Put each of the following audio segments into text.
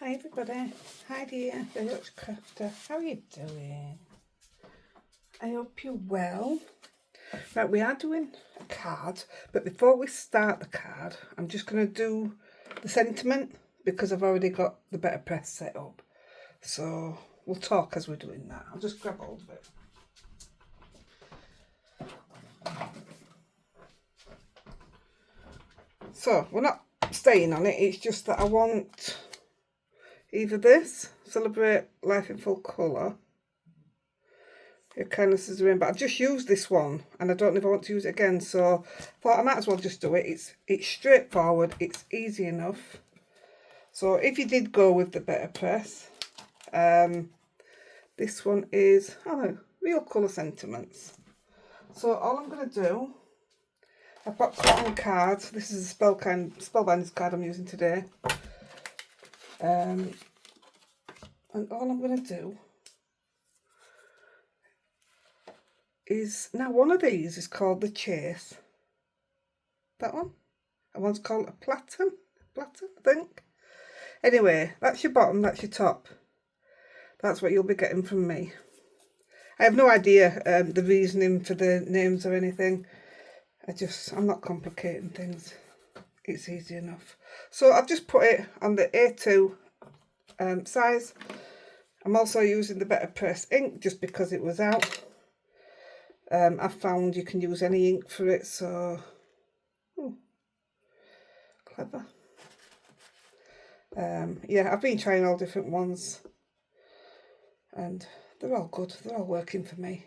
Hi everybody, Heidi-The, the Dutch crafter. How are you doing? I hope you're well. Right, we are doing a card, but before we start the card, I'm just going to do the sentiment because I've already got the Letterpress set up. So we'll talk as we're doing that. I'll just grab hold of it. So we're not staying on it, it's just that I want either this, Celebrate Life in Full Colour, Your Kindness is a Rainbow. I've just used this one and I don't know if I want to use it again, so I thought I might as well just do it. It's straightforward, it's easy enough. So if you did go with the Letterpress, this one is, I don't know, Real Colour Sentiments. So all I'm going to do, I've got cotton cards. This is a Spellbinders card I'm using today. And all I'm going to do is, now one of these is called the Chase. That one. And one's called a Platen, I think. Anyway, that's your bottom, that's your top. That's what you'll be getting from me. I have no idea the reasoning for the names or anything. I'm not complicating things. It's easy enough. So I've just put it on the A2 size. I'm also using the Letterpress ink just because it was out. I found you can use any ink for it, so clever. Yeah, I've been trying all different ones and they're all good. They're all working for me.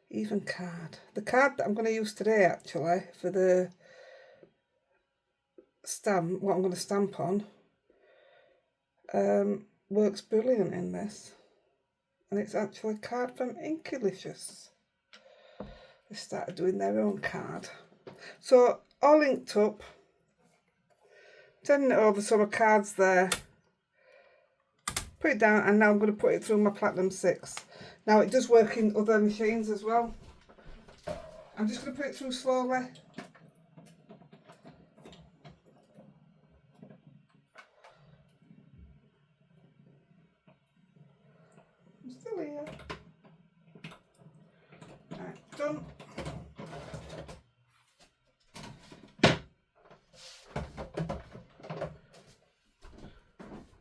Even card. The card that I'm going to use today, actually, for the stamp, what I'm going to stamp on, works brilliant in this. And it's actually a card from Inkylicious. They started doing their own card. So, all inked up. Turning it over so my card's there. Put it down, and now I'm going to put it through my Platinum 6. Now it does work in other machines as well. I'm just going to put it through slowly. I'm still here. Right, done.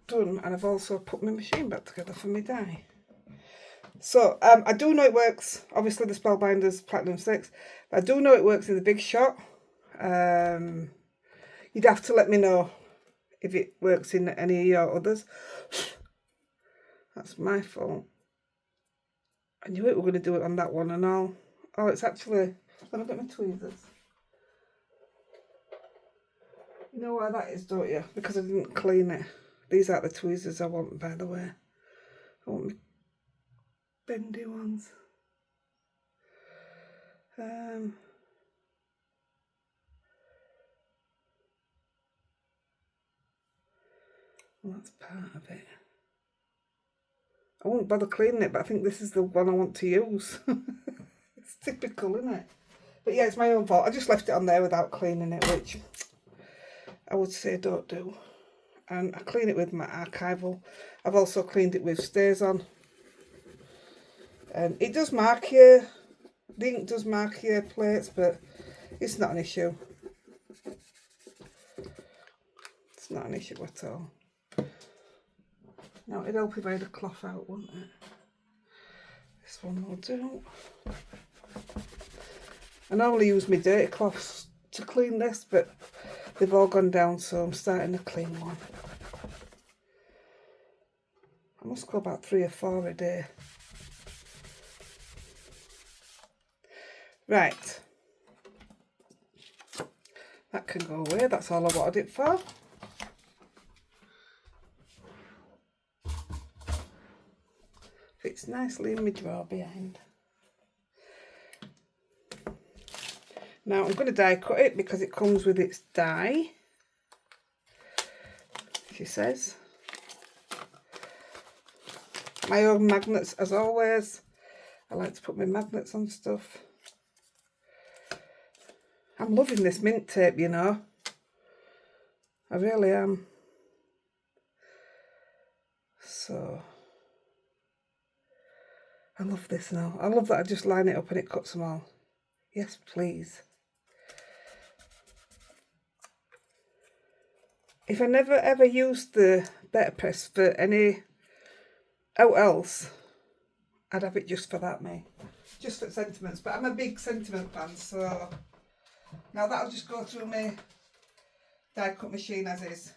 Done, and I've also put my machine back together for my die. So, I do know it works, obviously the Spellbinders Platinum 6, but I do know it works in the Big Shot. You'd have to let me know if it works in any of your others. That's my fault. I knew it were going to do it on that one and all. Oh, it's actually, let me get my tweezers. You know why that is, don't you? Because I didn't clean it. These aren't the tweezers I want, by the way. I want my bendy ones. Well, that's part of it. I won't bother cleaning it, but I think this is the one I want to use. It's typical, isn't it? But yeah, it's my own fault. I just left it on there without cleaning it, which I would say don't do. And I clean it with my archival. I've also cleaned it with StazOn. It does mark your, the ink does mark your plates, but it's not an issue. It's not an issue at all. Now it'd help if I had a cloth out, wouldn't it? This one will do. I normally use my dirty cloths to clean this, but they've all gone down, so I'm starting a clean one. I must go about 3 or 4 a day. Right. That can go away, that's all I wanted it for. Fits nicely in my drawer behind. Now I'm going to die cut it because it comes with its die, she says. My own magnets as always. I like to put my magnets on stuff. I'm loving this mint tape, you know. I really am. So I love this now. I love that I just line it up and it cuts them all. Yes, please. If I never ever used the Letterpress for any else, I'd have it just for that, mate. Just for sentiments. But I'm a big sentiment fan, so now that'll just go through my die cut machine as is.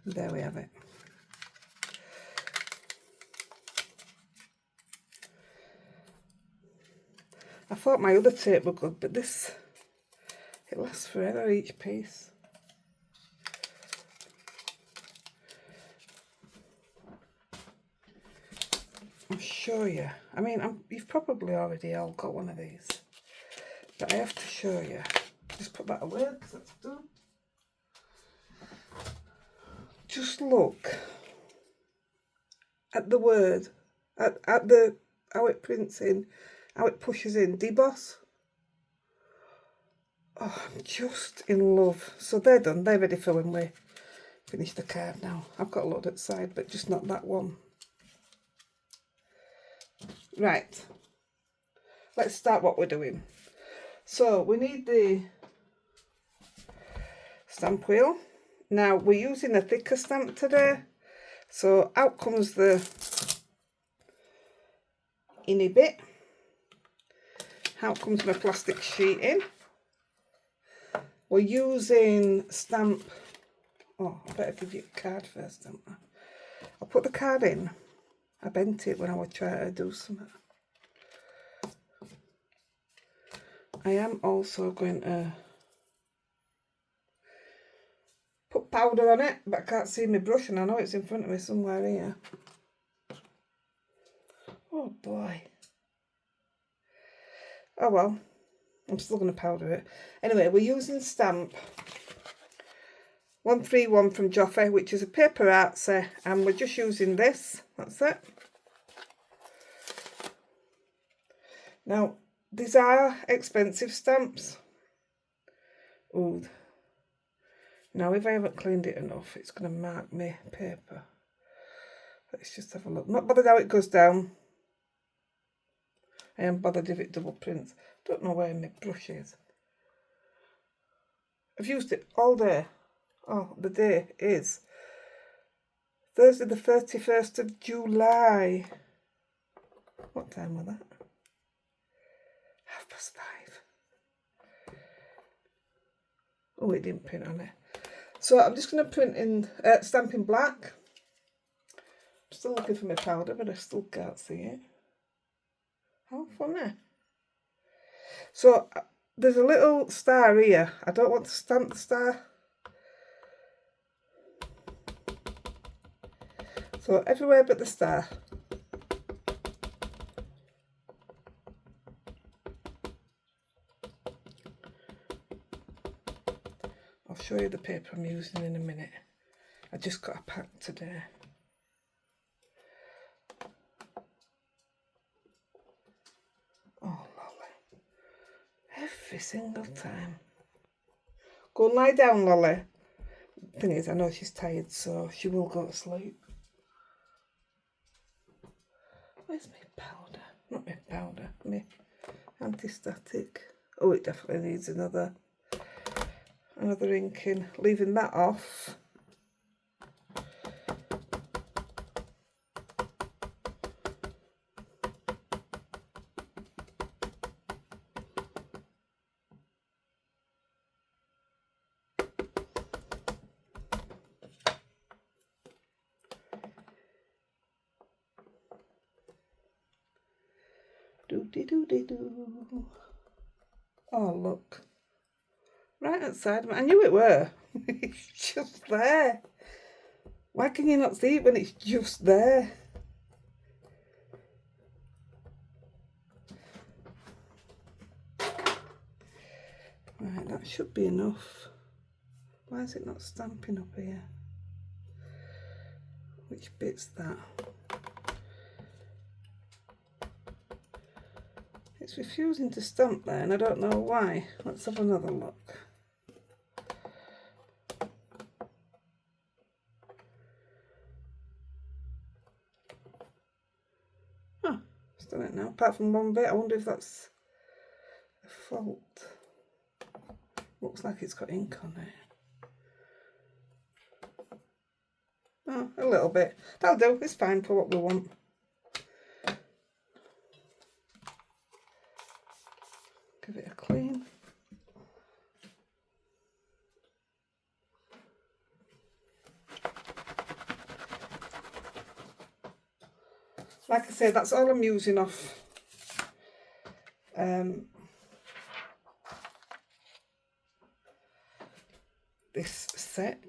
And there we have it. I thought my other tape were good, but this, it lasts forever, each piece. I'll show you. I mean, you've probably already all got one of these, but I have to show you. Just put that away because that's done. Just look at the word, at the how it prints in, how it pushes in, deboss. Oh, I'm just in love. So they're done. They're ready for when we finish the card now. I've got a lot at the side, but just not that one. Right. Let's start what we're doing. So we need the stamp wheel. Now we're using a thicker stamp today. So out comes the inny bit. Out comes my plastic sheeting. We're using stamp. Oh, I better give you a card first, don't I? I'll put the card in. I bent it when I was trying to do something. I am also going to put powder on it, but I can't see my brush and I know it's in front of me somewhere here. Oh boy. Oh well, I'm still going to powder it. Anyway, we're using stamp 131 from Jofy, which is a paper artsy, and we're just using this. That's it. Now, these are expensive stamps. Ooh. Now, if I haven't cleaned it enough, it's going to mark my paper. Let's just have a look. Not bothered how it goes down. I am bothered if it double prints. Don't know where my brush is. I've used it all day. Oh, the day is Thursday the 31st of July. What time was that? 5:30. Oh, it didn't print on it. So I'm just going to print in, stamp in black. I'm still looking for my powder, but I still can't see it. How funny. So there's a little star here. I don't want to stamp the star. So everywhere but the star. I'll show you the paper I'm using in a minute. I just got a pack today. Oh, Lolly. Every single time. Go and lie down, Lolly. Thing is, I know she's tired, so she will go to sleep. Where's my powder? Not my powder, my anti-static. Oh, it definitely needs another ink in. Leaving that off. Do-de-do-de-do. Oh, look. Right outside. I knew it were. It's just there. Why can you not see it when it's just there? Right, that should be enough. Why is it not stamping up here? which bit's that. It's refusing to stamp there, and I don't know why. Let's have another look. Oh, it's done it now, apart from one bit. I wonder if that's a fault. Looks like it's got ink on it. Oh, a little bit. That'll do, it's fine for what we want. Give it a clean. Like I say, that's all I'm using off this set.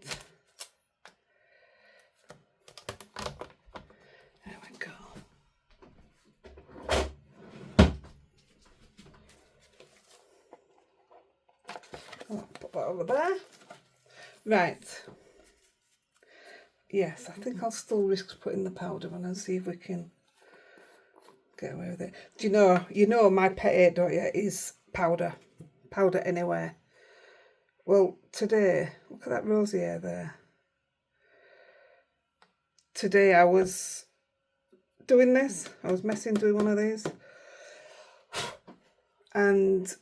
There we go. I'll put that over there. Right. Yes, I think I'll still risk putting the powder on and see if we can get away with it. Do you know my pet hate, don't you, is powder. Powder anywhere. Well, today, look at that rosy hair there. Today I was doing this. I was doing one of these. And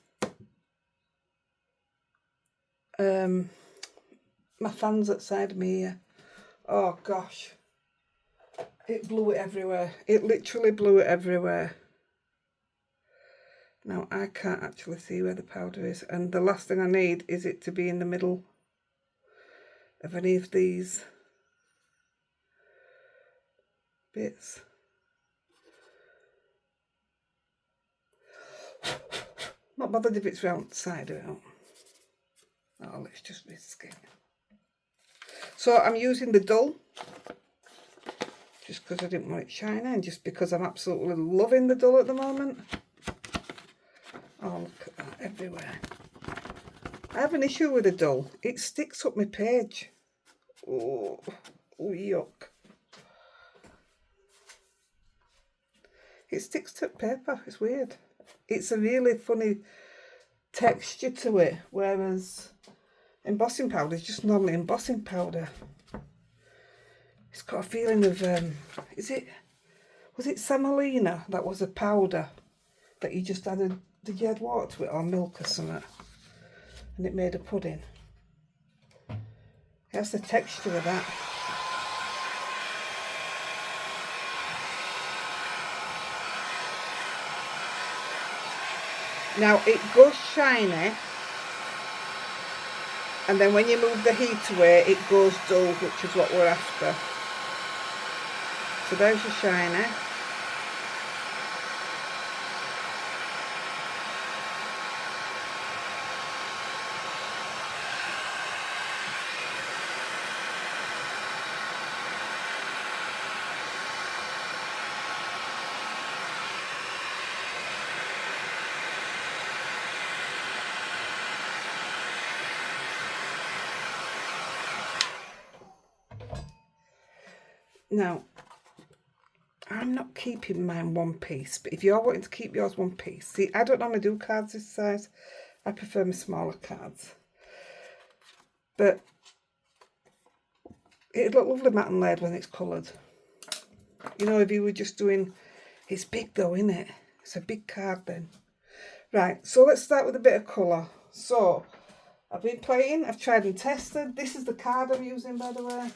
my fan's outside of me here. Oh gosh. It blew it everywhere. It literally blew it everywhere. Now I can't actually see where the powder is, and the last thing I need is it to be in the middle of any of these bits. Not bothered if it's round side out. Oh, let's just risk it. So I'm using the dull, just because I didn't want it shiny, and just because I'm absolutely loving the dull at the moment. Oh, look at that everywhere. I have an issue with the dull. It sticks up my page. Oh, yuck. It sticks to paper. It's weird. It's a really funny texture to it, whereas embossing powder is just normally embossing powder. It's got a feeling of, was it semolina that was a powder that you just added, did you add water to it or milk or something? And it made a pudding. It has the texture of that. Now it goes shiny, and then when you move the heat away it goes dull, which is what we're after. So there's your shiny. Now, I'm not keeping mine one piece, but if you're wanting to keep yours one piece, see, I don't normally do cards this size. I prefer my smaller cards. But it'd look lovely matte and laid when it's coloured. You know, if you were just doing, it's big though, isn't it? It's a big card then. Right, so let's start with a bit of colour. So, I've been playing, I've tried and tested. This is the card I'm using, by the way.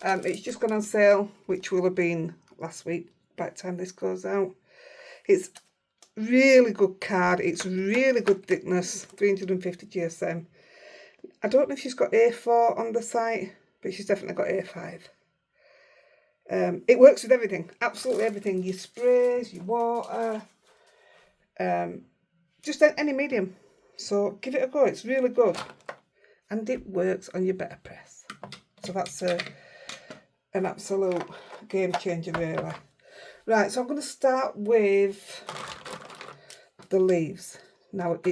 It's just gone on sale, which will have been last week by the time this goes out. It's really good card. It's really good thickness, 350 GSM. I don't know if she's got A4 on the site, but she's definitely got A5. It works with everything, absolutely everything. Your sprays, your water, just any medium. So give it a go, it's really good. And it works on your Letterpress. So that's an absolute game changer, really. Right, so I'm going to start with the leaves. Now I've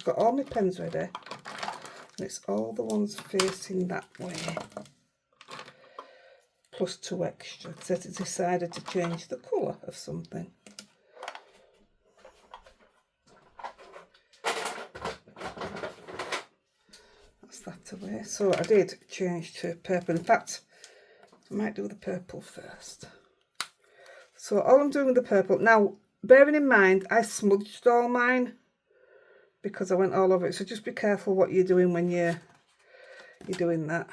got all my pens ready, and it's all the ones facing that way. plus 2 extra, because I decided to change the colour of something. That's that away. So I did change to purple. In fact, I might do the purple first. So all I'm doing with the purple, now bearing in mind I smudged all mine because I went all over it, so just be careful what you're doing when you're doing that.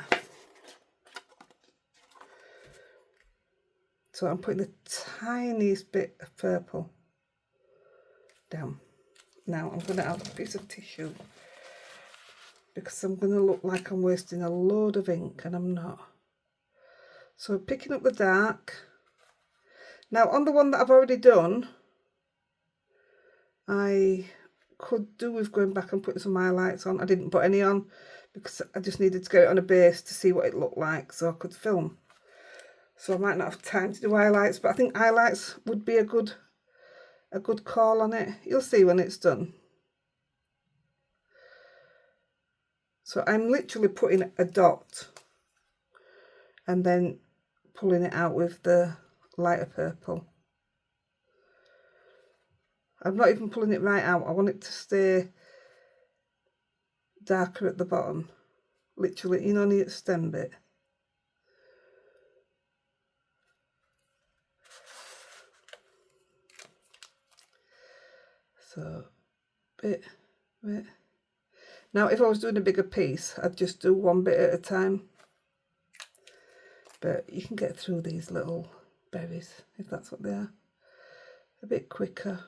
So I'm putting the tiniest bit of purple down. Now I'm going to have a piece of tissue because I'm going to look like I'm wasting a load of ink, and I'm not. So picking up the dark. Now on the one that I've already done, I could do with going back and putting some highlights on. I didn't put any on because I just needed to get it on a base to see what it looked like so I could film. So I might not have time to do highlights, but I think highlights would be a good call on it. You'll see when it's done. So I'm literally putting a dot and then pulling it out with the lighter purple. I'm not even pulling it right out. I want it to stay darker at the bottom. Literally, you know, near the stem bit. So, bit. Now, if I was doing a bigger piece, I'd just do one bit at a time. But you can get through these little berries, if that's what they are, a bit quicker.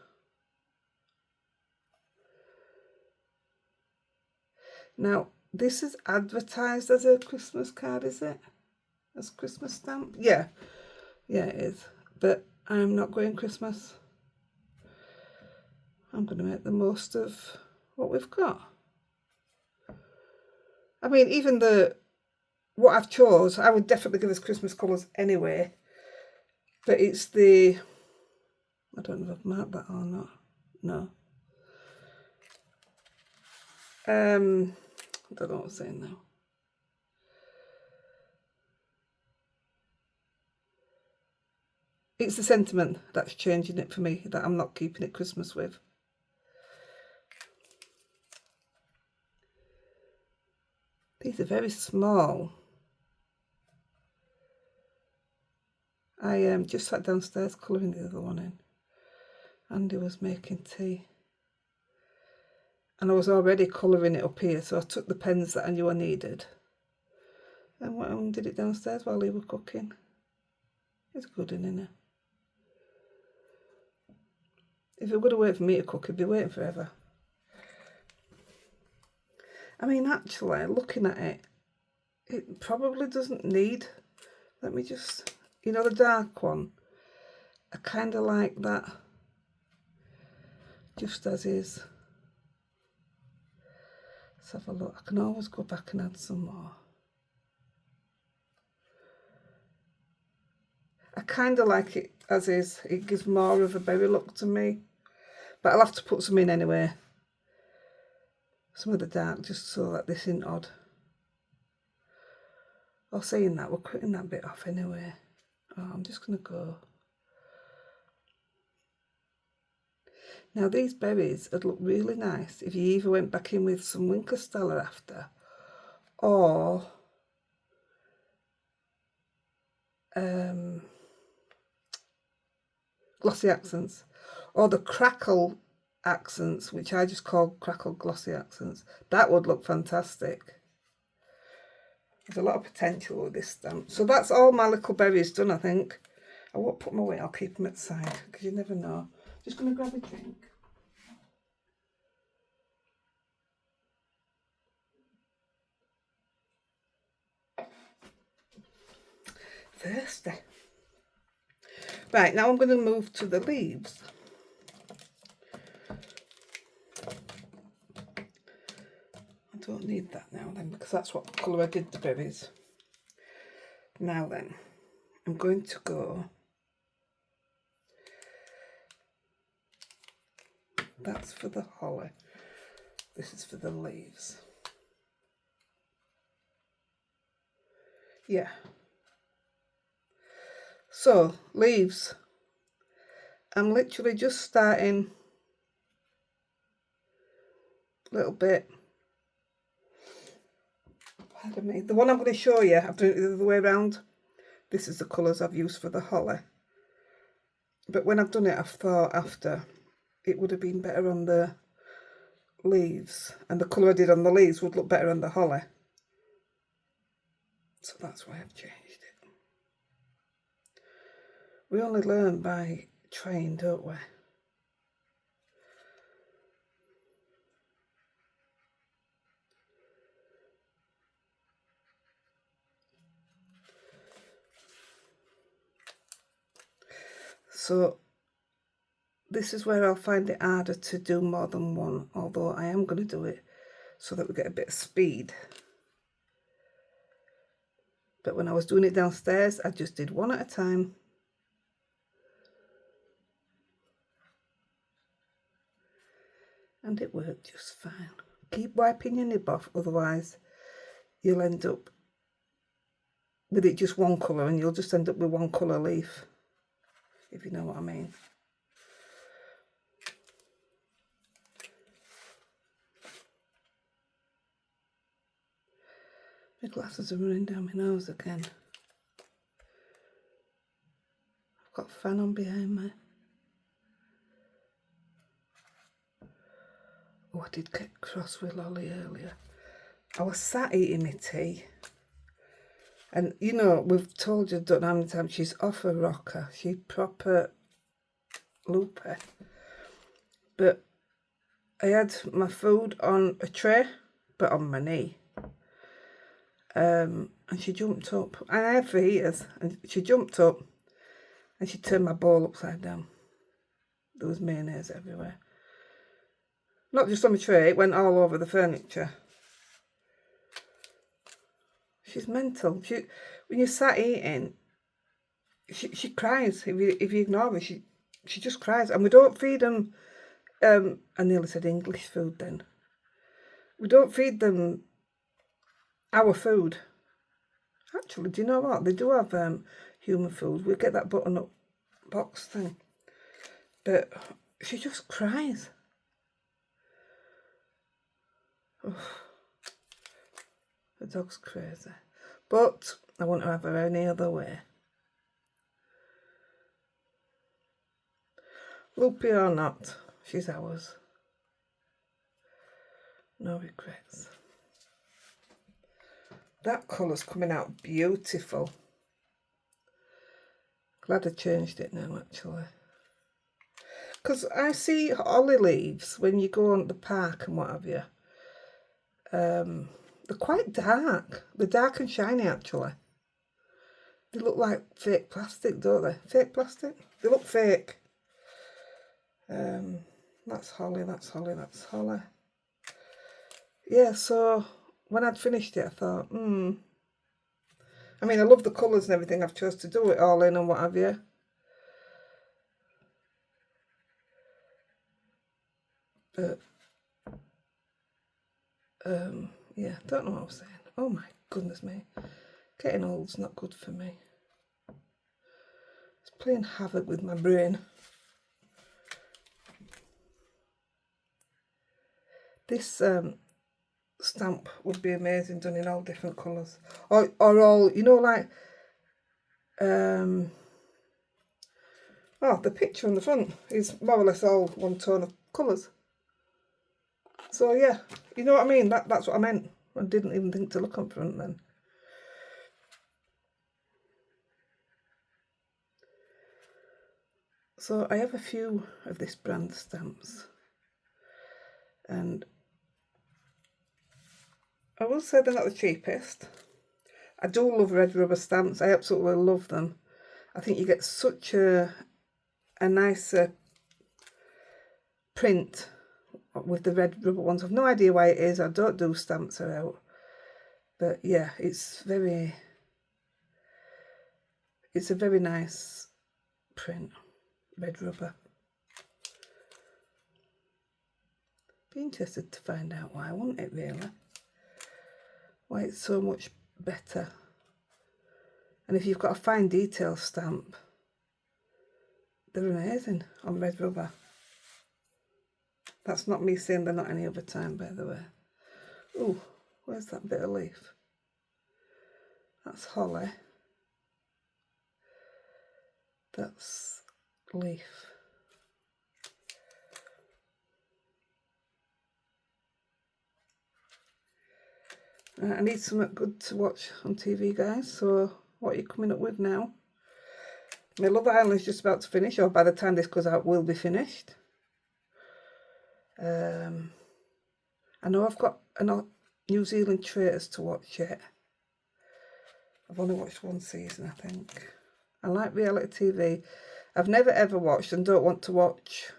Now, this is advertised as a Christmas card, is it? As Christmas stamp? Yeah. Yeah, it is. But I'm not going Christmas. I'm going to make the most of what we've got. I mean, even what I've chose, I would definitely give us Christmas colours anyway. But it's the, I don't know if I've marked that or not. No. I don't know what I'm saying now. It's the sentiment that's changing it for me, that I'm not keeping it Christmas with. These are very small. I just sat downstairs colouring the other one in. Andy was making tea. And I was already colouring it up here, so I took the pens that I knew I needed. And went and did it downstairs while he was cooking. It's good, isn't it? If he would have waited for me to cook, he'd be waiting forever. I mean, actually, looking at it, it probably doesn't need, let me just, you know, the dark one, I kind of like that just as is. Let's have a look. I can always go back and add some more. I kind of like it as is. It gives more of a berry look to me, but I'll have to put some in anyway. Some of the dark, just so that this isn't odd. Or saying that, we're cutting that bit off anyway. Oh, I'm just going to go. Now these berries would look really nice if you either went back in with some Winker Stella after, or glossy accents, or the crackle accents, which I just call crackle glossy accents. That would look fantastic. There's a lot of potential with this stamp. So that's all my little berries done, I think. I won't put them away, I'll keep them at the side, because you never know. Just going to grab a drink. Thirsty. Right, now I'm going to move to the leaves. I don't need that now then, because that's what colour I did the berries. Now then, I'm going to go, that's for the holly, this is for the leaves. Yeah. So, leaves. I'm literally just starting a little bit. Pardon me. The one I'm going to show you, I've done it the other way around. This is the colours I've used for the holly. But when I've done it, I've thought after it would have been better on the leaves. And the colour I did on the leaves would look better on the holly. So that's why I've changed it. We only learn by trying, don't we? So this is where I'll find it harder to do more than one, although I am going to do it so that we get a bit of speed. But when I was doing it downstairs, I just did one at a time. And it worked just fine. Keep wiping your nib off, otherwise you'll end up with it just one colour and you'll just end up with one colour leaf, if you know what I mean. My glasses are running down my nose again. I've got a fan on behind me. Oh, I did get cross with Lolly earlier. I was sat eating my tea. And, you know, we've told you, don't know how many times, she's off a rocker. She's proper loopy. But I had my food on a tray, but on my knee. And she jumped up. And I had fajitas. And she jumped up. And she turned my bowl upside down. There was mayonnaise everywhere. Not just on the tray, it went all over the furniture. She's mental. When you're sat eating, she cries. If you ignore her, she just cries. And we don't feed them, I nearly said English food then. We don't feed them our food. Actually, do you know what? They do have human food. We get that button-up box thing. But she just cries. Oh, the dog's crazy. But I want to have her any other way. Loopy or not, she's ours. No regrets. That colour's coming out beautiful. Glad I changed it now, actually. Because I see holly leaves when you go on the park and what have you. They're quite dark. They're dark and shiny, actually. They look like fake plastic, don't they? Fake plastic? They look fake. That's holly, that's holly, that's holly. Yeah, so when I'd finished it, I thought, I mean, I love the colours and everything. I've chose to do it all in and what have you. But, yeah, don't know what I was saying. Oh my goodness me. Getting old's not good for me. It's playing havoc with my brain. This stamp would be amazing done in all different colours. Or all, you know, like, oh, the picture on the front is more or less all one tone of colours. So yeah, you know what I mean? That's what I meant. I didn't even think to look on front then. So I have a few of this brand stamps. And I will say they're not the cheapest. I do love red rubber stamps. I absolutely love them. I think you get such a nicer print with the red rubber ones. I've no idea why it is. I don't do stamps are out. But yeah, it's a very nice print, red rubber. Be interested to find out why, wouldn't it really? Why it's so much better. And if you've got a fine detail stamp, They're amazing on red rubber. That's not me saying they're not any other time, by the way. Ooh, where's that bit of leaf? That's holly. That's leaf. I need something good to watch on TV, guys. So what are you coming up with now? My Love Island is just about to finish, or by the time this goes out, will be finished. I know I've got a New Zealand Traitors to watch yet. I've only watched one season, I think. I like reality TV. I've never ever watched and don't want to watch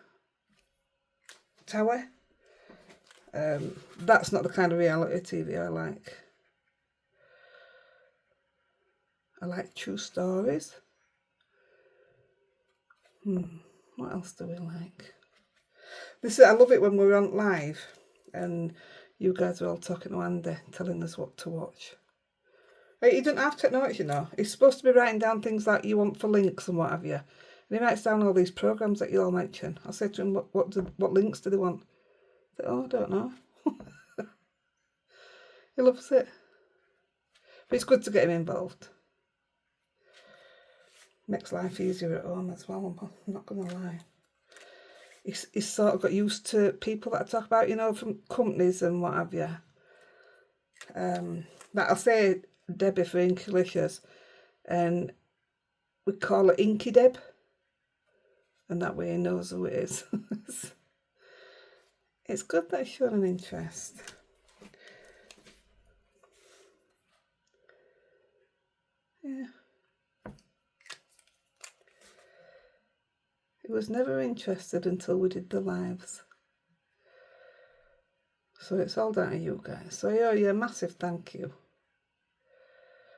Tower. That's not the kind of reality TV I like. I like true stories. What else do we like? I love it when we're on live and you guys are all talking to Andy, telling us what to watch. You don't have to know it, you know. He's supposed to be writing down things like you want for links and what have you. And he writes down all these programs that you all mention. I said to him, what links do they want? He said, oh, I don't know. He loves it. But it's good to get him involved. Makes life easier at home as well, I'm not going to lie. He's sort of got used to people that I talk about, you know, from companies and what have you. That I'll say Debbie for Inklicious, and we call it Inky Deb, and that way he knows who it is. It's good that he's shown an interest. Yeah. He was never interested until we did the lives. So it's all down to you guys. So yeah, massive thank you.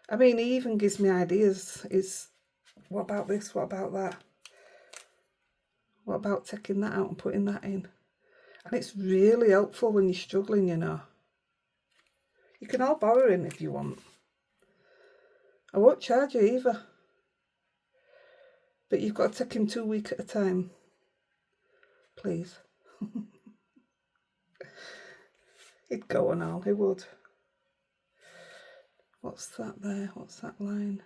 I mean, he even gives me ideas. What about this? What about that? What about taking that out and putting that in? And it's really helpful when you're struggling, you know. You can all borrow him if you want. I won't charge you either. But you've got to take him 2 weeks at a time. Please. He'd go and all, he would. What's that there? What's that line?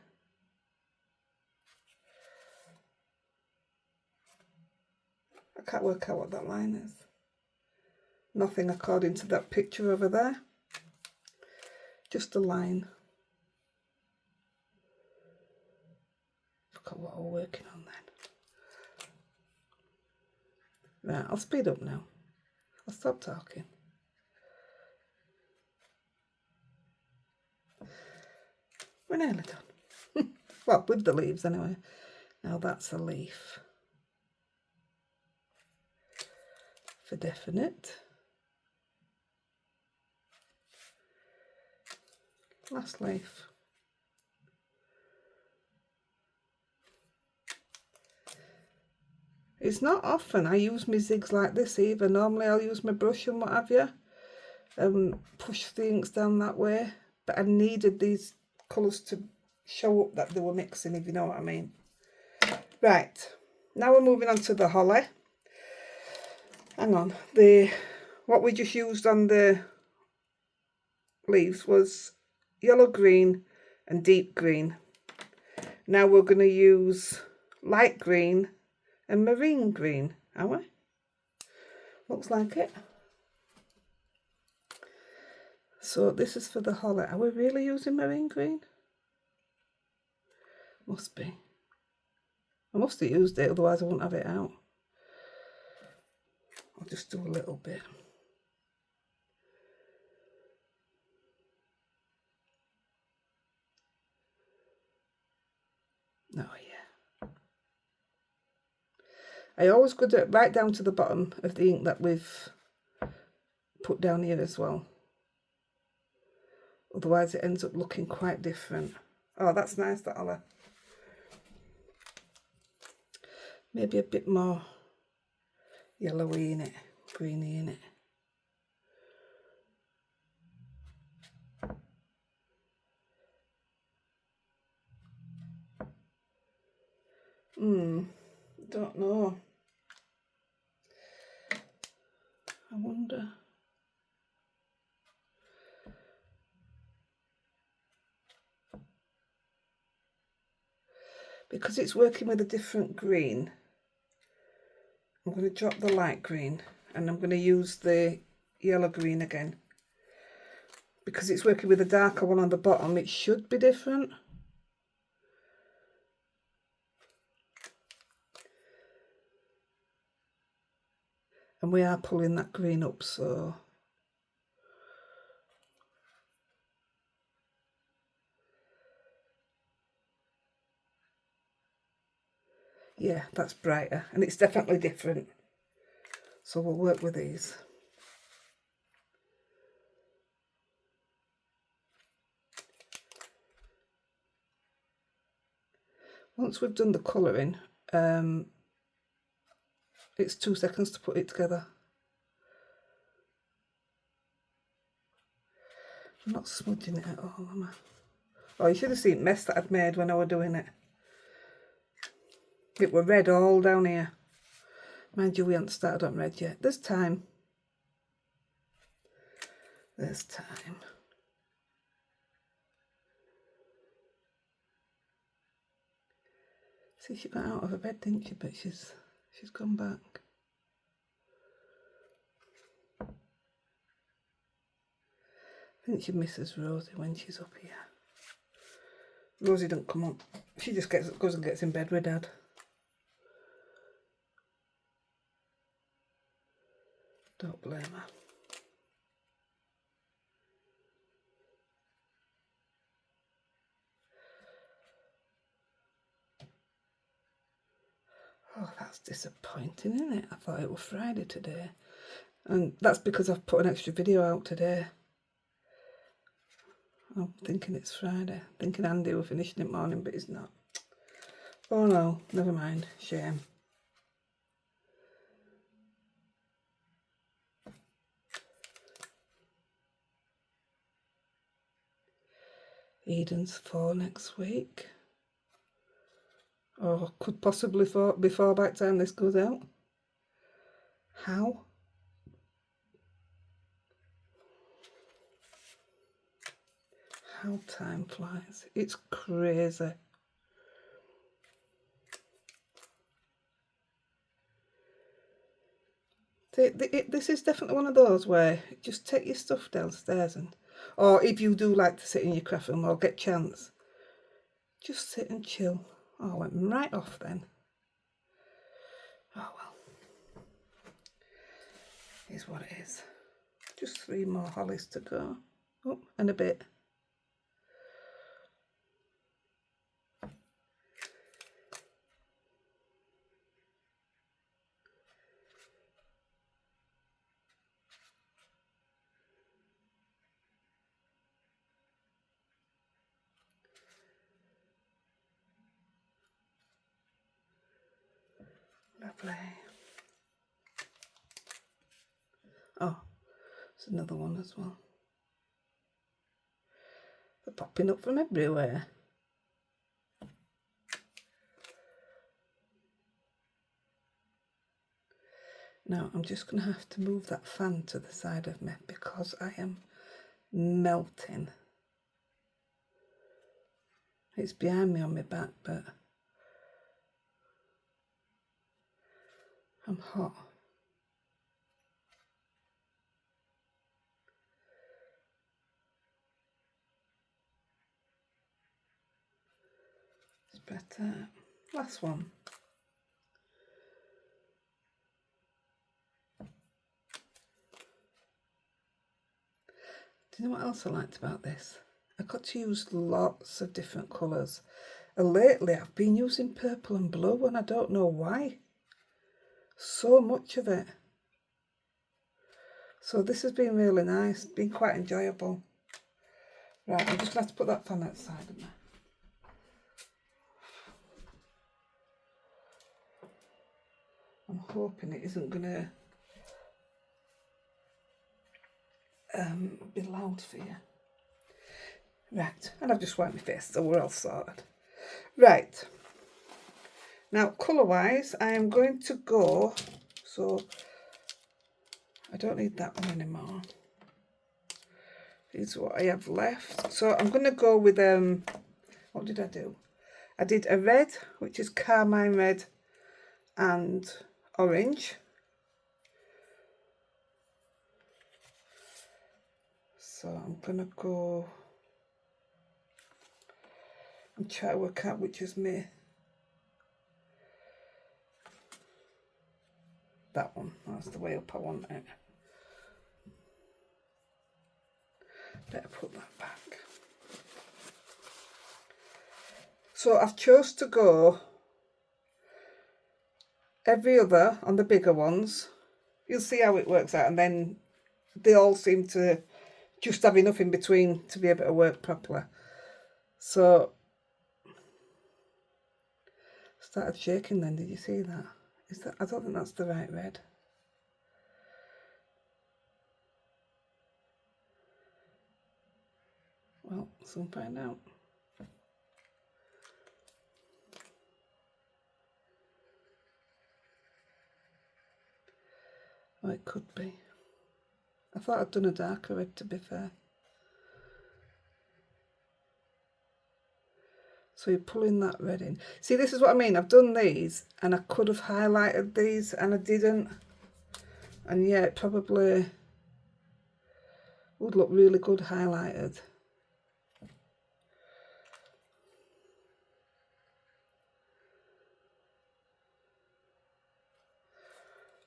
I can't work out what that line is. Nothing according to that picture over there. Just a line. Forgot what we're working on then. Right, I'll speed up now. I'll stop talking. We're nearly done. Well, with the leaves anyway. Now that's a leaf. For definite. Last leaf. It's not often I use my zigs like this either. Normally I'll use my brush and what have you. Push the inks down that way. But I needed these colours to show up that they were mixing, if you know what I mean. Right, now we're moving on to the holly. Hang on, what we just used on the leaves was yellow green and deep green. Now we're going to use light green and marine green, are we? Looks like it. So this is for the holly. Are we really using marine green? Must be. I must have used it, otherwise I wouldn't have it out. I'll just do a little bit. Oh yeah. I always go right down to the bottom of the ink that we've put down here as well. Otherwise it ends up looking quite different. Oh, that's nice, that holly. Maybe a bit more yellowy in it, greeny in it. don't know. I wonder. Because it's working with a different green, I'm going to drop the light green and I'm going to use the yellow green again. Because it's working with a darker one on the bottom, it should be different. And we are pulling that green up, so yeah, that's brighter and it's definitely different. So we'll work with these. Once we've done the colouring, it's 2 seconds to put it together. I'm not smudging it at all, am I? Oh, you should have seen the mess that I'd made when I was doing it. It were red all down here. Mind you, we haven't started on red yet. There's time. There's time. See, she got out of her bed, didn't she? But she's come back. I think she misses Rosie when she's up here. Rosie don't come up. She just goes and gets in bed with Dad. Don't blame her. Oh, that's disappointing, isn't it? I thought it was Friday today. And that's because I've put an extra video out today. I'm thinking it's Friday. Thinking Andy will finish in the morning, but he's not. Oh no, never mind. Shame. Eden's 4 next week. Or could possibly before by the time this goes out. How? How time flies. It's crazy. This is definitely one of those where just take your stuff downstairs and, or if you do like to sit in your craft room or get chance, just sit and chill. Oh, I went right off then. Oh well. Here's what it is. Just 3 more hollies to go. Oh, and a bit. Lovely. Oh, there's another one as well. They're popping up from everywhere. Now I'm just going to have to move that fan to the side of me because I am melting. It's behind me on my back, but I'm hot. It's better. Last one. Do you know what else I liked about this? I got to use lots of different colours. And lately I've been using purple and blue and I don't know why. So much of it. So this has been really nice, been quite enjoyable. Right, I'm just going to have to put that fan outside of me. I'm hoping it isn't going to be loud for you. Right, and I've just wiped my face, so we're all sorted. Right, Now, colour-wise, I am going to go, so I don't need that one anymore. This is what I have left. So I'm going to go with, what did I do? I did a red, which is carmine red and orange. So I'm going to go and try to work out which is me. That one, that's the way up I want it. Better put that back. So I've chose to go every other on the bigger ones. You'll see how it works out, and then they all seem to just have enough in between to be able to work properly. So started shaking then, did you see that? Is that, I don't think that's the right red. Well, soon find out. Oh, it could be. I thought I'd done a darker red, to be fair. So you're pulling that red in. See, this is what I mean. I've done these and I could have highlighted these and I didn't. And yeah, it probably would look really good highlighted.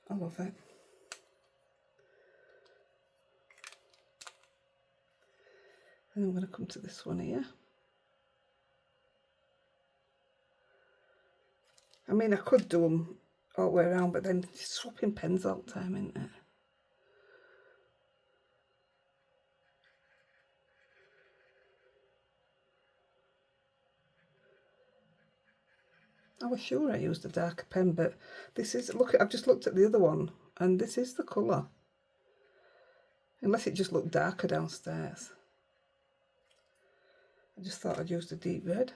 I love it. And I'm going to come to this one here. I mean, I could do them all the way around, but then swapping pens all the time, isn't it? I was sure I used a darker pen, but this is, look, I've just looked at the other one, and this is the colour. Unless it just looked darker downstairs. I just thought I'd used a deep red.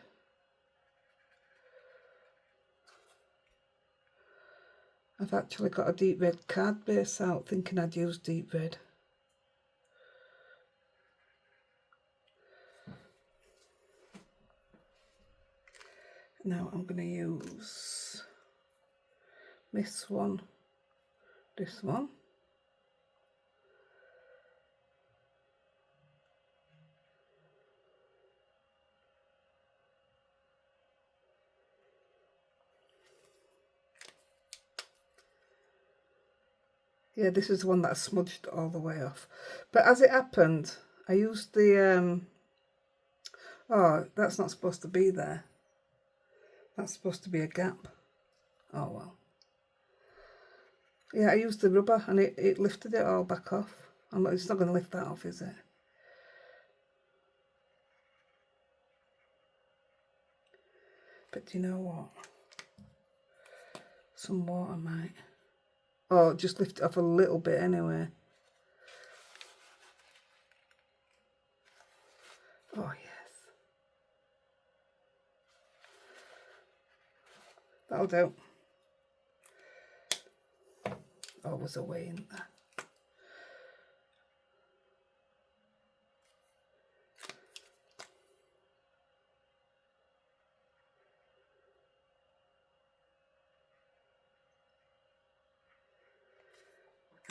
I've actually got a deep red card base out thinking I'd use deep red. Now I'm going to use this one, this one. Yeah, this is the one that I smudged all the way off. But as it happened, I used the, oh, that's not supposed to be there. That's supposed to be a gap. Oh, well. Yeah, I used the rubber and it lifted it all back off. It's not going to lift that off, is it? But do you know what? Some water might. Oh, just lift it off a little bit anyway. Oh, yes. That'll do. Always a way in there.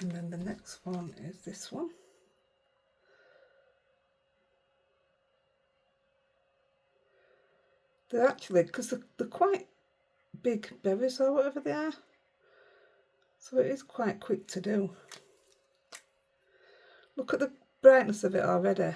And then the next one is this one. They're actually, because they're quite big berries or whatever they are, so it is quite quick to do. Look at the brightness of it already.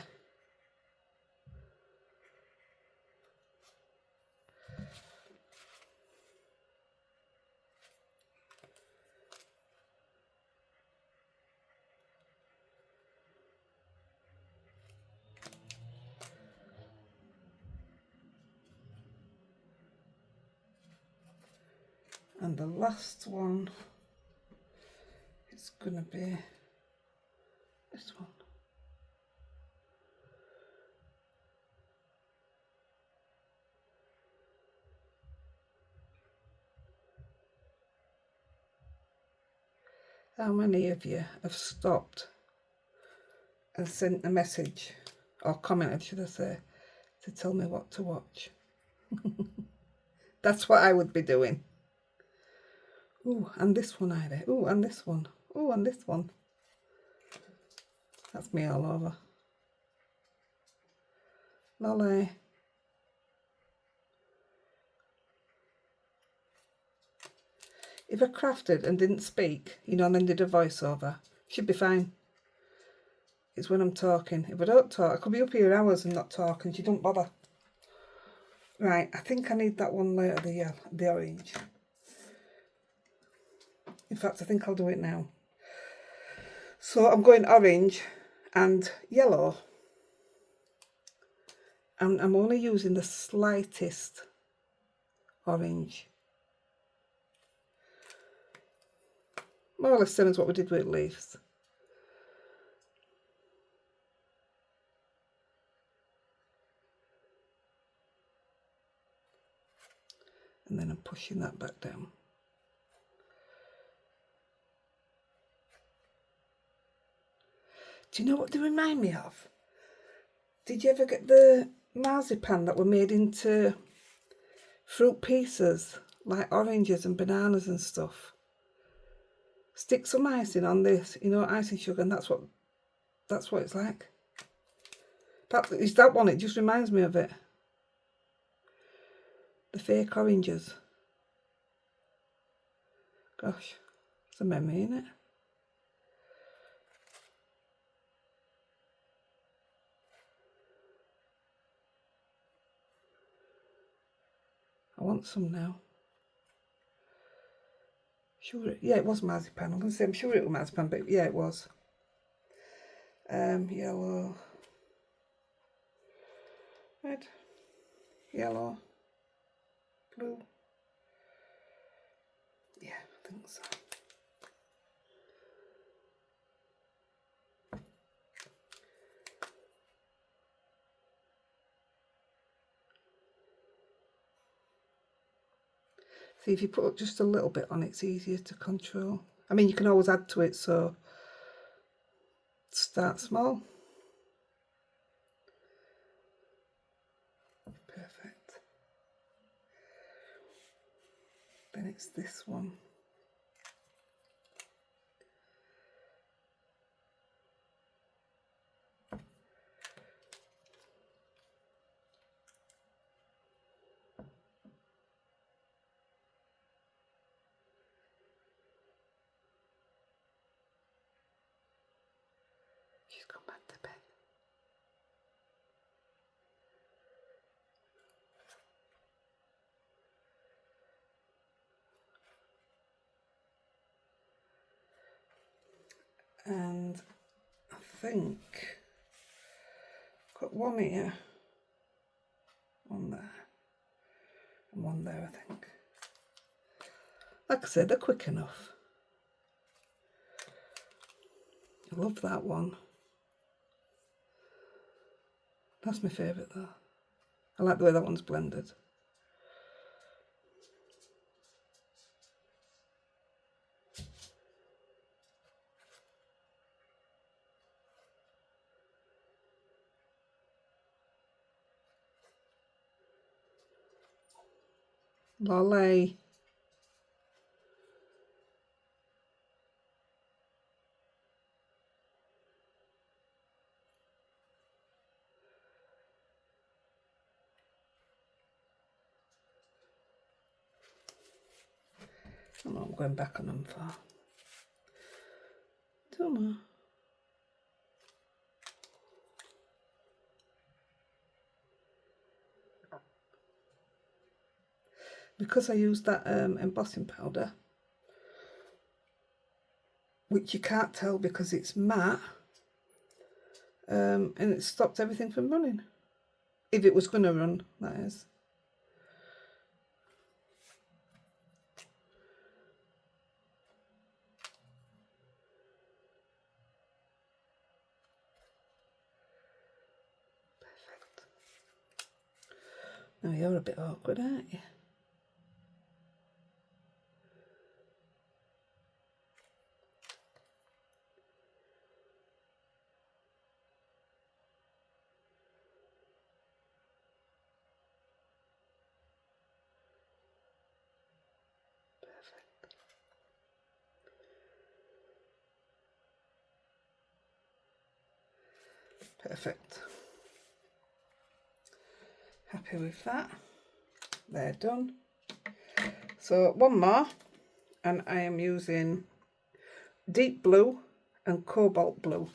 And the last one is going to be this one. how many of you have stopped and sent a message, or commented, should I say, to tell me what to watch? That's what I would be doing. Ooh, and this one, Heidi. Ooh, and this one. Ooh, and this one. That's me all over. Lolly. If I crafted and didn't speak, you know, and then did a voiceover, should be fine. It's when I'm talking. If I don't talk, I could be up here hours and not talk, and she don't bother. Right, I think I need that one later, the orange. In fact, I think I'll do it now. So I'm going orange and yellow. And I'm only using the slightest orange. More or less same as what we did with leaves. And then I'm pushing that back down. Do you know what they remind me of? Did you ever get the marzipan that were made into fruit pieces, like oranges and bananas and stuff? Stick some icing on this, you know, icing sugar, and that's what it's like. It's that one, it just reminds me of it. The fake oranges. Gosh, it's a memory, isn't it? I want some now. Sure, yeah, it was marzipan. I'm going to say I'm sure it was marzipan, but yeah, it was. Yellow, red, yellow, blue. Yeah, I think so. See, if you put just a little bit on, it's easier to control. I mean, you can always add to it, so start small. Perfect. Then it's this one. She's gone back to bed. And I think I've got one here, one there, and one there, I think. Like I said, they're quick enough. I love that one. That's my favourite though. I like the way that one's blended. Lolly. I'm not going back on them far. Don't know. Because I used that embossing powder, which you can't tell because it's matte, and it stopped everything from running. If it was going to run, that is. Perfect. Now you're a bit awkward, aren't you? perfect. Happy with that. They're done. So one more, and I am using deep blue and cobalt blue.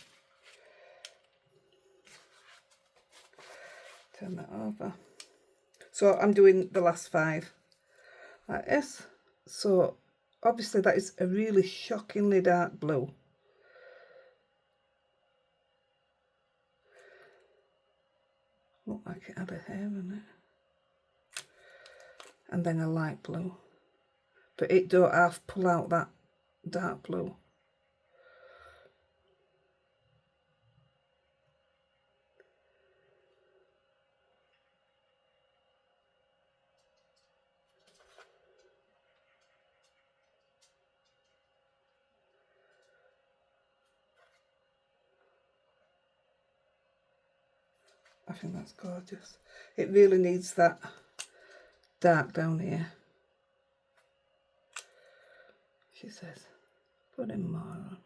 Turn that over. So I'm doing the last 5 like this. So obviously that is a really shockingly dark blue. Looked like it had a hair in it. And then a light blue. But it don't half pull out that dark blue. I think that's gorgeous. It really needs that dark down here. She says, put in more on.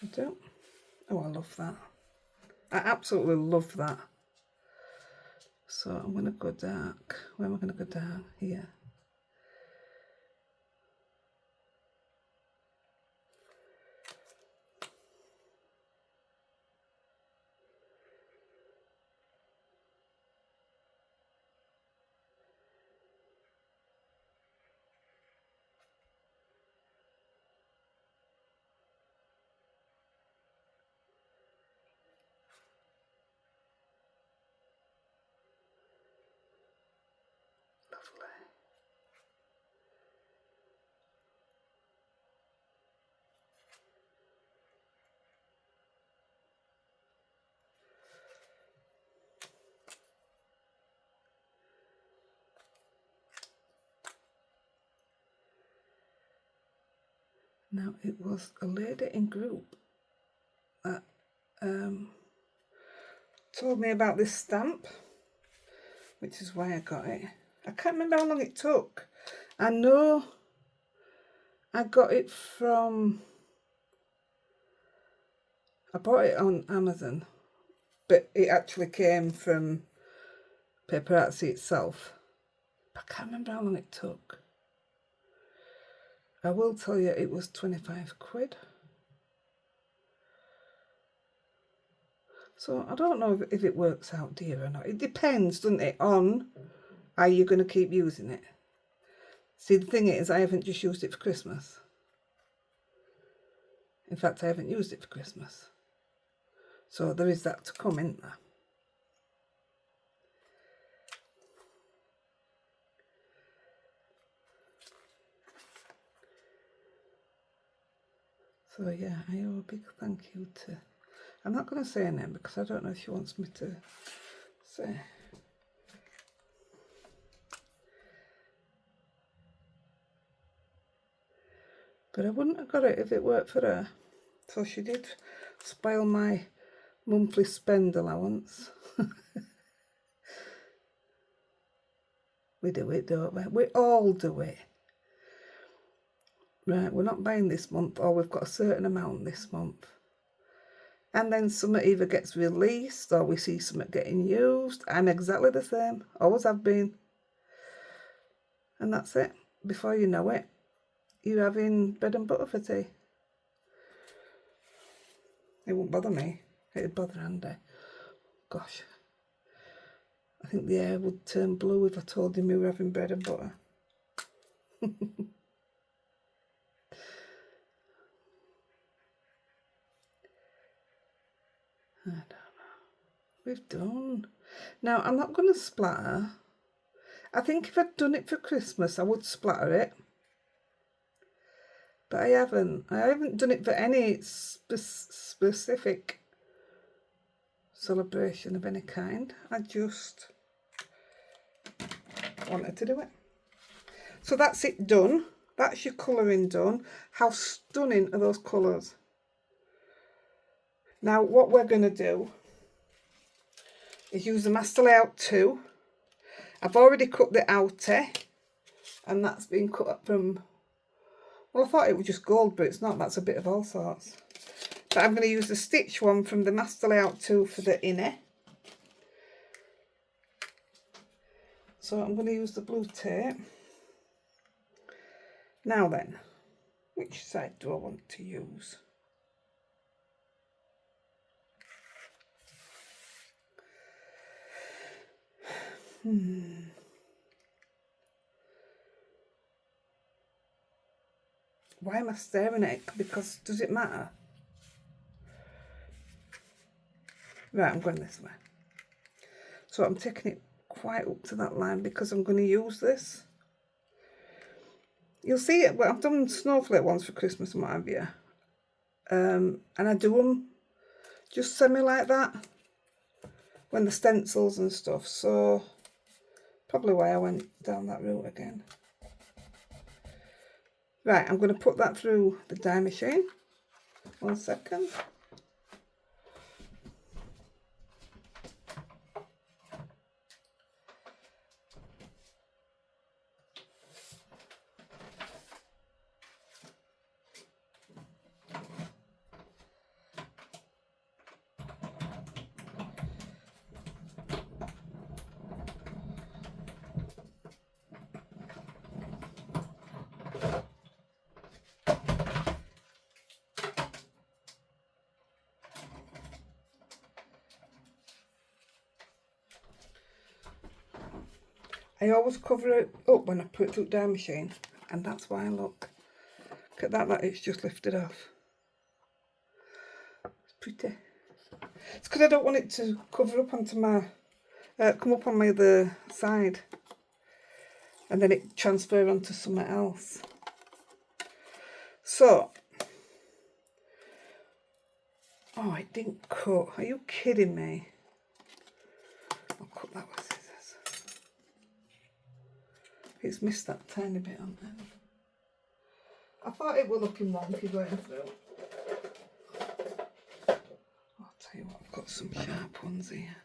I do. Oh, I love that. I absolutely love that. So I'm going to go dark. Where am I going to go down? Here. Lovely. Now it was a lady in group that told me about this stamp, which is why I got it. I can't remember how long it took. I know I got it from, I bought it on Amazon, but it actually came from Paparazzi itself. I can't remember how long it took. I will tell you it was 25 quid. So I don't know if it works out dear or not. It depends, doesn't it, on how you're going to keep using it. See, the thing is, I haven't just used it for Christmas. In fact, I haven't used it for Christmas. So there is that to come, isn't there? So yeah, I owe a big thank you to, I'm not going to say her name because I don't know if she wants me to say. But I wouldn't have got it if it worked for her. So she did spoil my monthly spend allowance. We do it, don't we? We all do it. Right, we're not buying this month, or we've got a certain amount this month. And then something either gets released or we see something getting used. I'm exactly the same. Always have been. And that's it. Before you know it, you're having bread and butter for tea. It won't bother me. It'd bother Andy. Gosh. I think the air would turn blue if I told him we were having bread and butter. I don't know. We've done. Now, I'm not going to splatter. I think if I'd done it for Christmas, I would splatter it. But I haven't. I haven't done it for any specific celebration of any kind. I just wanted to do it. So that's it done. That's your colouring done. How stunning are those colours? Now what we're going to do is use the Master Layout 2. I've already cut the outer, and that's been cut up from Well, I thought it was just gold, but it's not. That's a bit of all sorts. But I'm going to use the stitch one from the Master Layout 2 for the inner. So I'm going to use the blue tape. Now then, which side do I want to use? Why am I staring at it? Because does it matter? Right, I'm going this way. So I'm taking it quite up to that line because I'm going to use this. You'll see it. Well, I've done snowflake ones for Christmas and what have you. And I do them just semi like that when the stencils and stuff. So probably why I went down that route again. Right, I'm going to put that through the die machine. 1 second. I always cover it up when I put it through the die machine, and that's why. Look at that, it's just lifted off. It's pretty. It's because I don't want it to cover up onto my, come up on my other side, and then it transfer onto something else. So, oh, it didn't cut. Are you kidding me? I'll cut that with scissors. It's missed that tiny bit on there. I thought it were looking wonky going through. I'll tell you what, I've got some sharp ones here.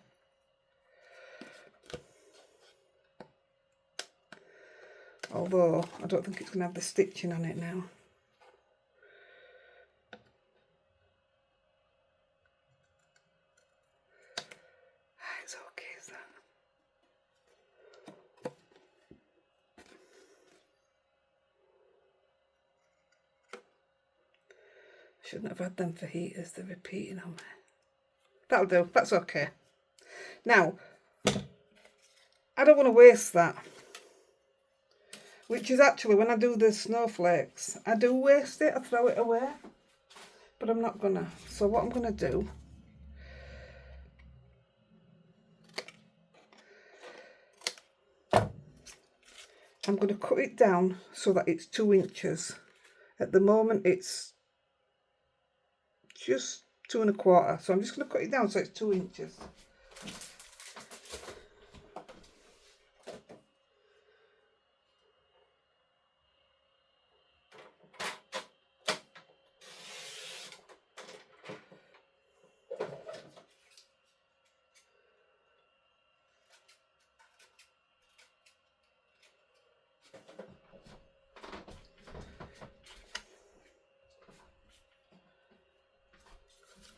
Although, I don't think it's going to have the stitching on it now. It's okay, is that? Shouldn't have had them for heaters, they're repeating on there. That'll do, that's okay. Now, I don't want to waste that. Which is actually, when I do the snowflakes, I do waste it, I throw it away. But I'm not gonna. So what I'm gonna do, I'm gonna cut it down so that it's 2 inches. At the moment it's just 2 1/4, so I'm just going to cut it down so it's 2 inches.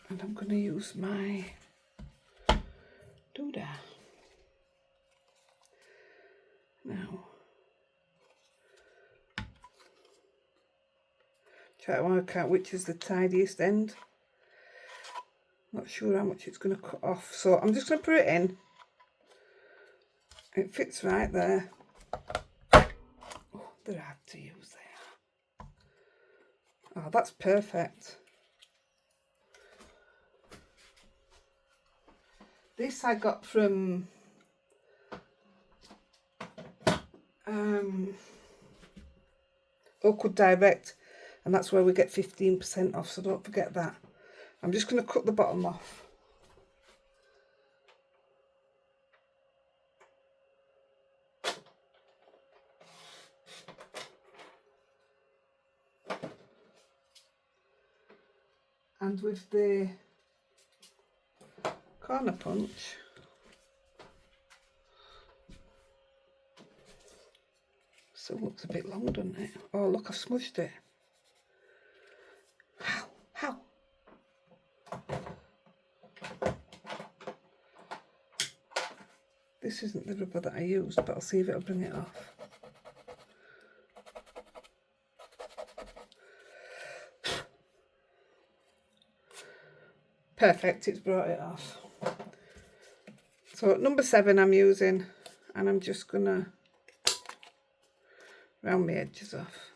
And I'm going to use my doodah. Now, try to work out which is the tidiest end. Not sure how much it's going to cut off, so I'm just going to put it in. It fits right there. Oh, they're hard to use there. Oh, that's perfect. This I got from Oakwood Direct, and that's where we get 15% off, so don't forget that. I'm just going to cut the bottom off. And with the corner punch, still looks a bit long, doesn't it? Oh look, I've smudged it. This isn't the rubber that I used, but I'll see if it'll bring it off. Perfect, it's brought it off. So number 7 I'm using, and I'm just gonna round the edges off.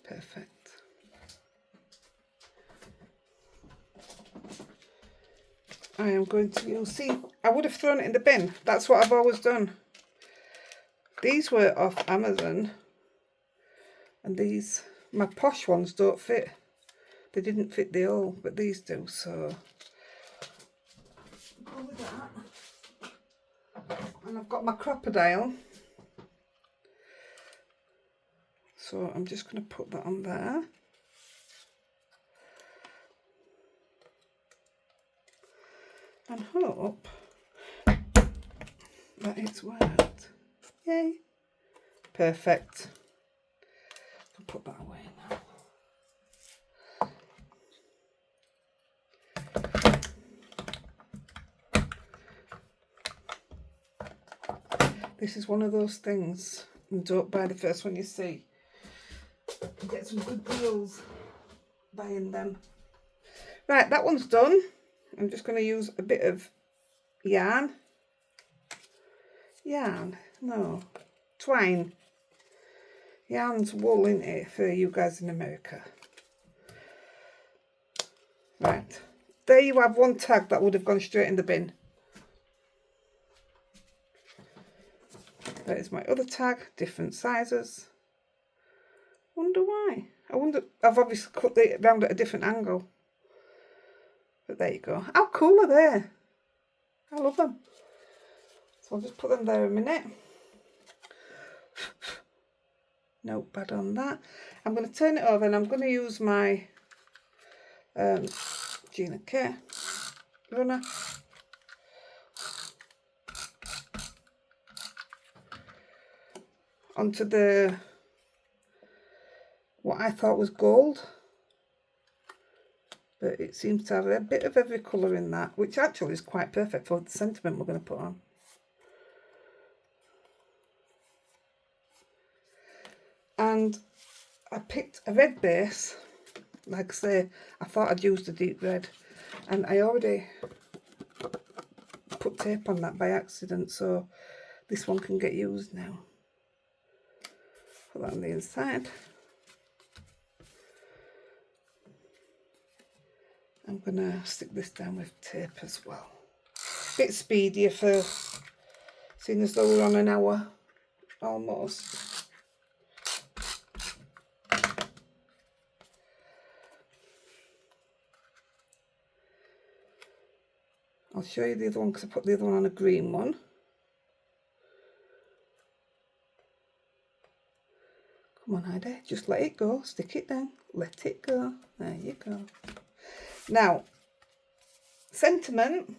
Perfect. I am going to use, see, I would have thrown it in the bin. That's what I've always done. These were off Amazon, and these, my posh ones don't fit. They didn't fit the hole, but these do, so go with that. And I've got my crocodile, so I'm just going to put that on there. And hope that it's worked. Yay! Perfect. I'll put that away now. This is one of those things, and don't buy the first one you see. Get some good deals buying them. Right, that one's done. I'm just going to use a bit of yarn. Twine. Yarn's wool, isn't it, for you guys in America? Right, there you have one tag that would have gone straight in the bin. There's my other tag, different sizes. Wonder why? I've obviously cut it round at a different angle. But there you go. How cool are they? I love them. So I'll just put them there a minute. Nope, bad on that. I'm going to turn it over and I'm going to use my Gina K runner. Onto the, what I thought was gold. But it seems to have a bit of every colour in that, which actually is quite perfect for the sentiment we're going to put on. And I picked a red base. Like I say, I thought I'd used a deep red, and I already put tape on that by accident, so this one can get used now. Put that on the inside. I'm going to stick this down with tape as well. Bit speedier for seeing as though we're on an hour almost. I'll show you the other one because I put the other one on a green one. Come on, Heidi, just let it go. Stick it down. Let it go. There you go. Now, sentiment.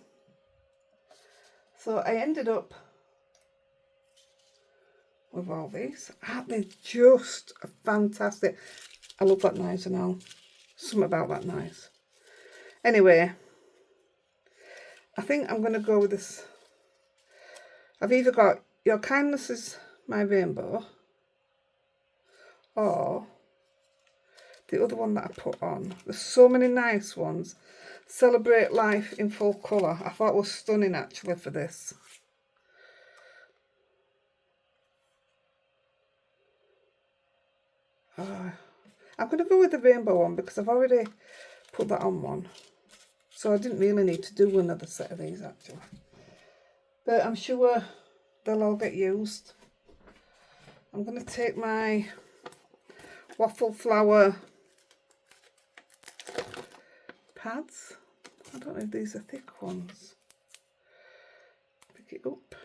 So I ended up with all these. Aren't they just fantastic? I love that knife and all. Something about that knife. Anyway, I think I'm going to go with this. I've either got Your Kindness Is My Rainbow, or the other one that I put on. There's so many nice ones. Celebrate Life in Full Colour. I thought it was stunning actually for this. I'm going to go with the rainbow one because I've already put that on one. So I didn't really need to do another set of these actually. But I'm sure they'll all get used. I'm going to take my waffle flower pads. I don't know if these are thick ones. Pick it up.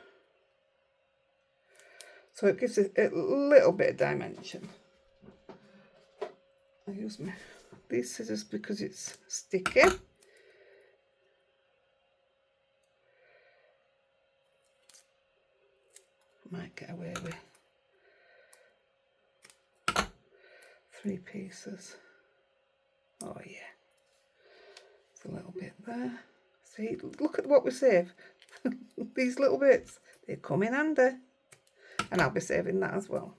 So it gives it a little bit of dimension. I use these scissors because it's sticky. Might get away with 3 pieces. Oh yeah. A little bit there. See, look at what we save. These little bits, they come in handy. And I'll be saving that as well.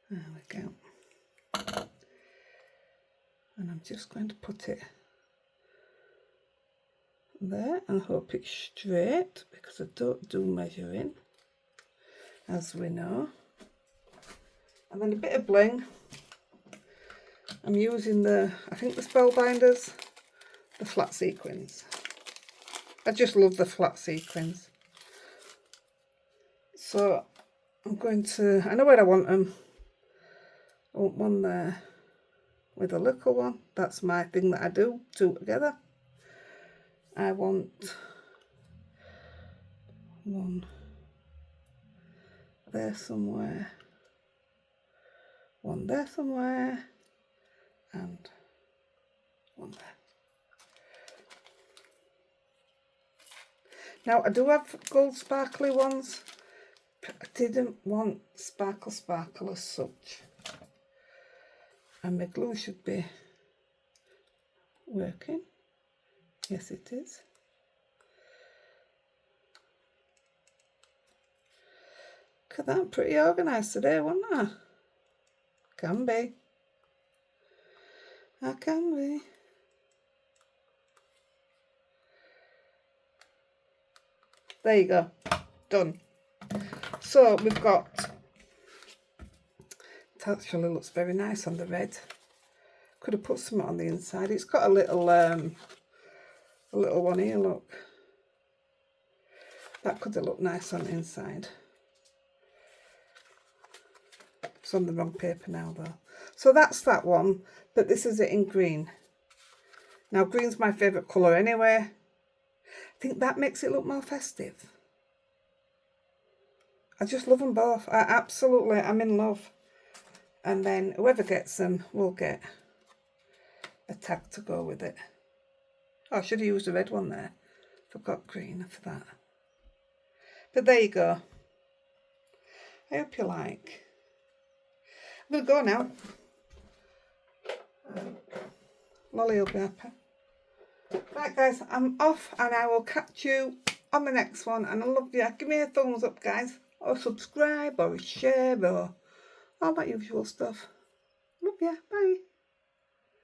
There we go. And I'm just going to put it there and hope it's straight, because I don't do measuring, as we know. And then a bit of bling. I'm using I think the Spellbinders, the flat sequins. I just love the flat sequins. So I'm going to, I know where I want them. I want one there with a little one. That's my thing that I do, two together. I want one there somewhere, one there somewhere, and one there. Now I do have gold sparkly ones, but I didn't want sparkle as such. And my glue should be working. Yes, it is. Look at that, I'm pretty organised today, wasn't I? Can be. I can be. There you go. Done. So we've got, it actually looks very nice on the red. Could have put something on the inside. It's got a little one here, look. That could have looked nice on the inside. It's on the wrong paper now though. So that's that one, but this is it in green. Now green's my favourite colour anyway. I think that makes it look more festive. I just love them both. I'm in love. And then whoever gets them will get a tag to go with it. Oh, I should have used the red one there. Forgot green for that. But there you go. I hope you like. I'm going to go now. Lolly will be happy. Right guys, I'm off and I will catch you on the next one. And I love you. Give me a thumbs up guys. Or subscribe or share or all that usual stuff. Love you. Bye.